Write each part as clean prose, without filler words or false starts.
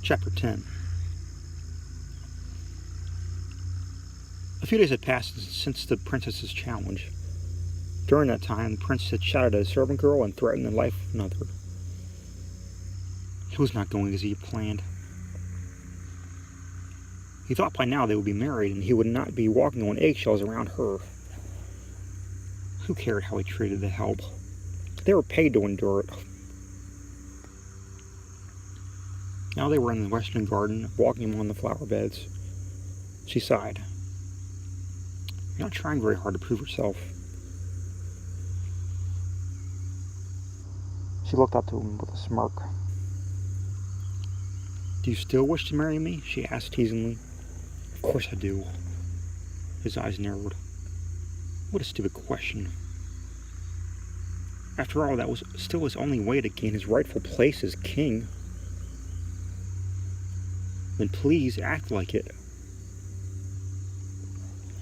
Chapter 10. A few days had passed since the princess's challenge. During that time, the princess had shouted at a servant girl and threatened the life of another. It was not going as he had planned. He thought by now they would be married and he would not be walking on eggshells around her. Who cared how he treated the help? They were paid to endure it. Now they were in the western garden, walking among the flower beds. She sighed. "You're not trying very hard to prove yourself." She looked up to him with a smirk. "Do you still wish to marry me?" she asked teasingly. "Of course I do." His eyes narrowed. What a stupid question. After all, that was still his only way to gain his rightful place as king. "Then please act like it."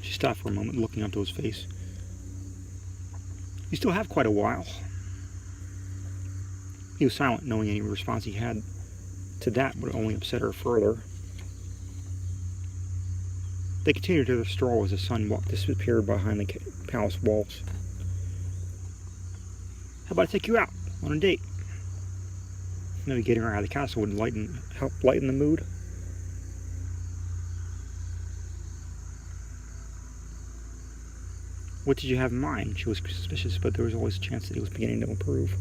She stopped for a moment, looking up to his face. "You still have quite a while." He was silent, knowing any response he had to that would only upset her further. They continued to their stroll as the sun disappeared behind the palace walls. "How about I take you out on a date? Maybe getting her out of the castle would help lighten the mood." "What did you have in mind?" She was suspicious, but there was always a chance that he was beginning to improve.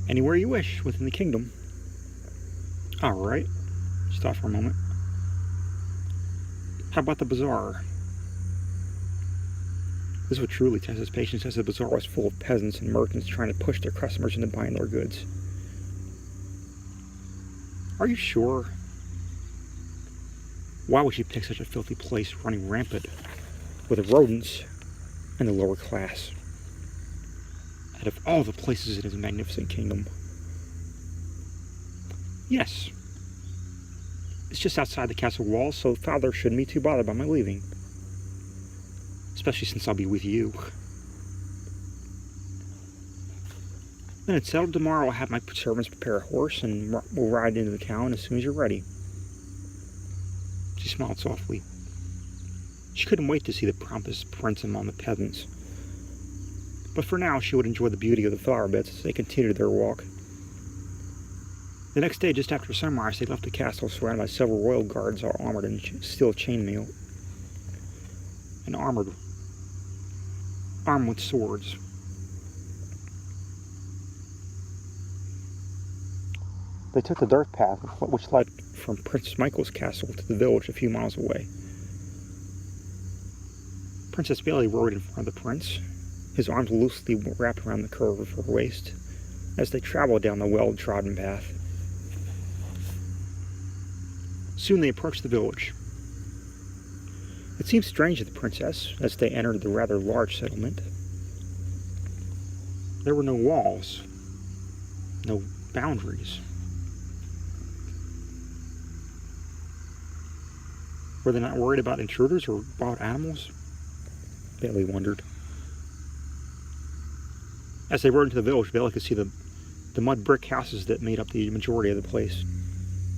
"Anywhere you wish, within the kingdom." "All right." She thought for a moment. "How about the bazaar?" This would truly test his patience, as the bazaar was full of peasants and merchants trying to push their customers into buying their goods. "Are you sure?" Why would she pick such a filthy place running rampant with rodents and the lower class, out of all the places in his magnificent kingdom? "Yes. It's just outside the castle walls, so father shouldn't be too bothered by my leaving. Especially since I'll be with you." "Then it's settled. Tomorrow I'll have my servants prepare a horse and we'll ride into the town as soon as you're ready." She smiled softly. She couldn't wait to see the pompous prince among the peasants. But for now, she would enjoy the beauty of the flower beds as they continued their walk. The next day, just after sunrise, they left the castle surrounded by several royal guards, all armored in steel chainmail and armed with swords. They took the dirt path, which led from Prince Michael's castle to the village a few miles away. Princess Bailey rode in front of the prince, his arms loosely wrapped around the curve of her waist, as they traveled down the well-trodden path. Soon they approached the village. It seemed strange to the princess as they entered the rather large settlement. There were no walls, no boundaries. Were they not worried about intruders or wild animals? Bailey wondered. As they rode into the village, Bailey could see the mud brick houses that made up the majority of the place.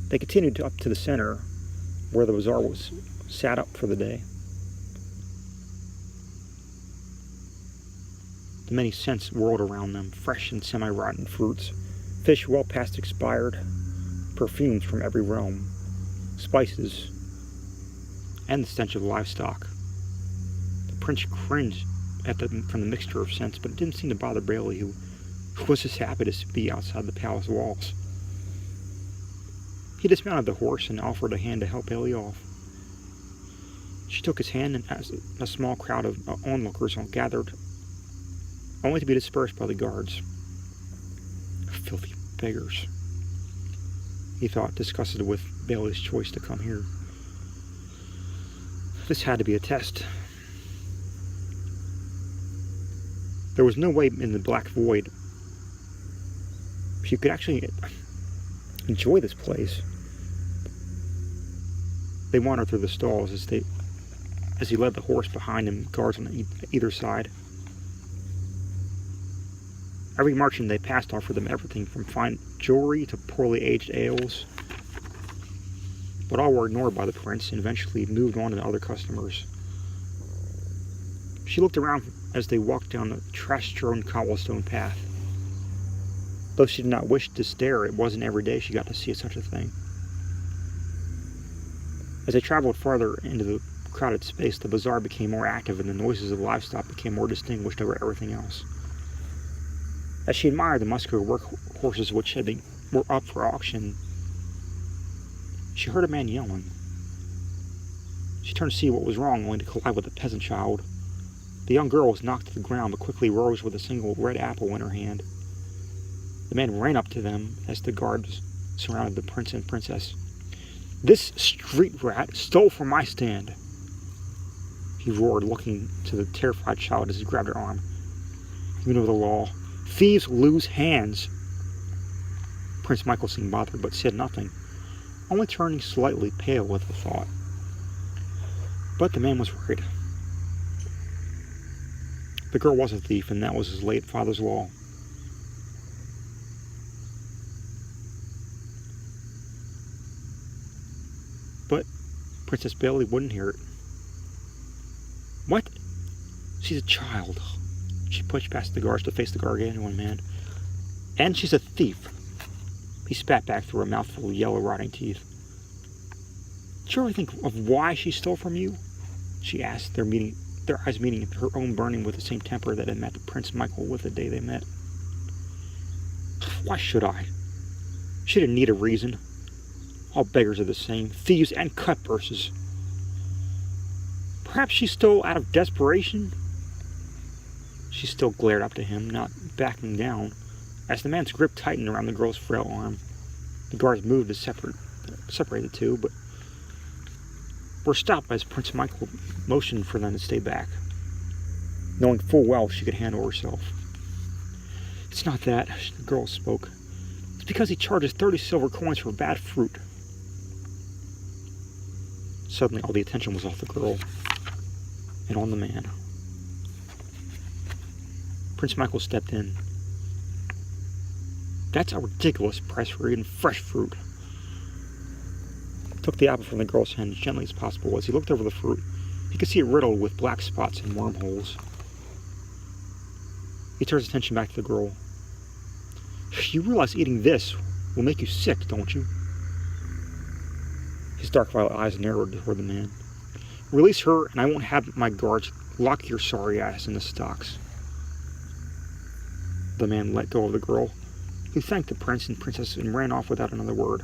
They continued up to the center, where the bazaar was sat up for the day. The many scents whirled around them, fresh and semi-rotten fruits, fish well past expired, perfumes from every realm, spices, and the stench of livestock. The prince cringed from the mixture of scents, but it didn't seem to bother Bailey, who was just happy to be outside the palace walls. He dismounted the horse and offered a hand to help Bailey off. She took his hand, and as a small crowd of onlookers gathered, only to be dispersed by the guards. "Filthy beggars," he thought, disgusted with Bailey's choice to come here. This had to be a test. There was no way in the black void she could actually enjoy this place. They wandered through the stalls as he led the horse behind him, guards on either side. Every merchant they passed offered them everything from fine jewelry to poorly aged ales. But all were ignored by the prince and eventually moved on to other customers. She looked around as they walked down the trash-strewn cobblestone path. Though she did not wish to stare, it wasn't every day she got to see such a thing. As they traveled farther into the crowded space, the bazaar became more active and the noises of livestock became more distinguished over everything else. As she admired the muscular workhorses which were up for auction, she heard a man yelling. She turned to see what was wrong, only to collide with a peasant child. The young girl was knocked to the ground, but quickly rose with a single red apple in her hand. The man ran up to them as the guards surrounded the prince and princess. "This street rat stole from my stand," he roared, looking to the terrified child as he grabbed her arm. "You know the law. Thieves lose hands." Prince Michael seemed bothered, but said nothing, only turning slightly pale with the thought. But the man was worried. The girl was a thief, and that was his late father's law. But Princess Bailey wouldn't hear it. "What? She's a child." She pushed past the guards to face the gargantuan man. "And she's a thief." He spat back through a mouthful of yellow, rotting teeth. "Did you really think of why she stole from you?" she asked, their eyes meeting, her own burning with the same temper that had met Prince Michael with the day they met. "Why should I? She didn't need a reason. All beggars are the same, thieves and cutpurses. Perhaps she stole out of desperation?" She still glared up to him, not backing down. As the man's grip tightened around the girl's frail arm, the guards moved to separate the two, but were stopped as Prince Michael motioned for them to stay back, knowing full well she could handle herself. "It's not that," the girl spoke. "It's because he charges 30 silver coins for bad fruit." Suddenly all the attention was off the girl and on the man. Prince Michael stepped in. "That's a ridiculous price for eating fresh fruit." He took the apple from the girl's hand as gently as possible. As he looked over the fruit, he could see it riddled with black spots and wormholes. He turned his attention back to the girl. "You realize eating this will make you sick, don't you?" His dark violet eyes narrowed toward the man. "Release her, and I won't have my guards lock your sorry ass in the stocks." The man let go of the girl, who thanked the prince and princess and ran off without another word.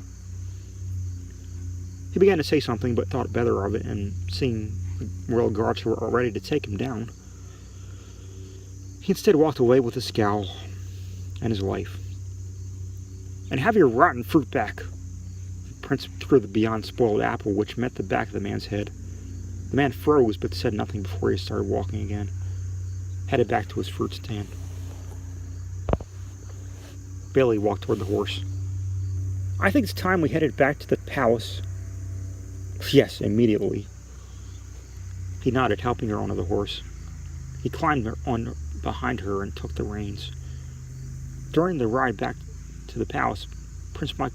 He began to say something, but thought better of it, and seeing the royal guards who were ready to take him down, he instead walked away with a scowl and his wife. "And have your rotten fruit back." The prince threw the beyond spoiled apple, which met the back of the man's head. The man froze, but said nothing before he started walking again, headed back to his fruit stand. Bailey walked toward the horse. "I think it's time we headed back to the palace." "Yes, immediately." He nodded, helping her onto the horse. He climbed on behind her and took the reins. During the ride back to the palace, Prince Mike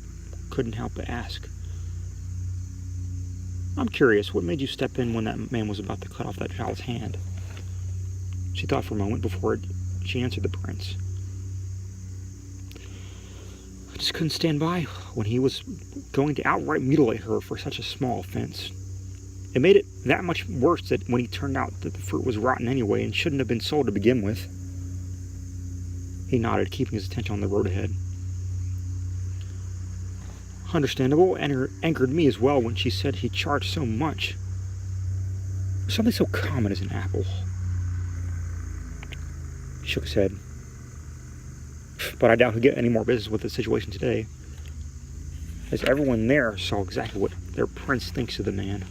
couldn't help but ask, "I'm curious, what made you step in when that man was about to cut off that child's hand?" She thought for a moment before she answered the prince. "I just couldn't stand by when he was going to outright mutilate her for such a small offense. It made it that much worse that when he turned out that the fruit was rotten anyway and shouldn't have been sold to begin with." He nodded, keeping his attention on the road ahead. "Understandable, and it angered me as well when she said he charged so much for something so common as an apple." He shook his head. "But I doubt he'll get any more business with the situation today, as everyone there saw exactly what their prince thinks of the man."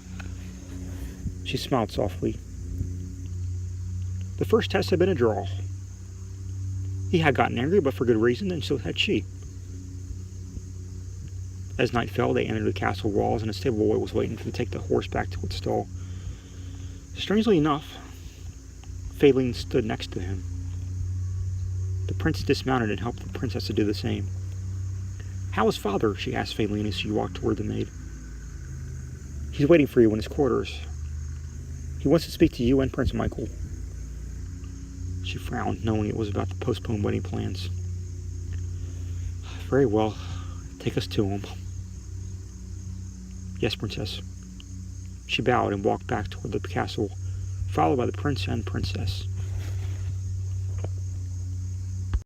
She smiled softly. The first test had been a draw. He had gotten angry, but for good reason, and so had she. As night fell, they entered the castle walls, and a stable boy was waiting to take the horse back to its stall. Strangely enough, Phelan stood next to him. The prince dismounted and helped the princess to do the same. "How is father?" she asked faintly as she walked toward the maid. "He's waiting for you in his quarters. He wants to speak to you and Prince Michael." She frowned, knowing it was about the postponed wedding plans. "Very well. Take us to him." "Yes, princess." She bowed and walked back toward the castle, followed by the prince and princess.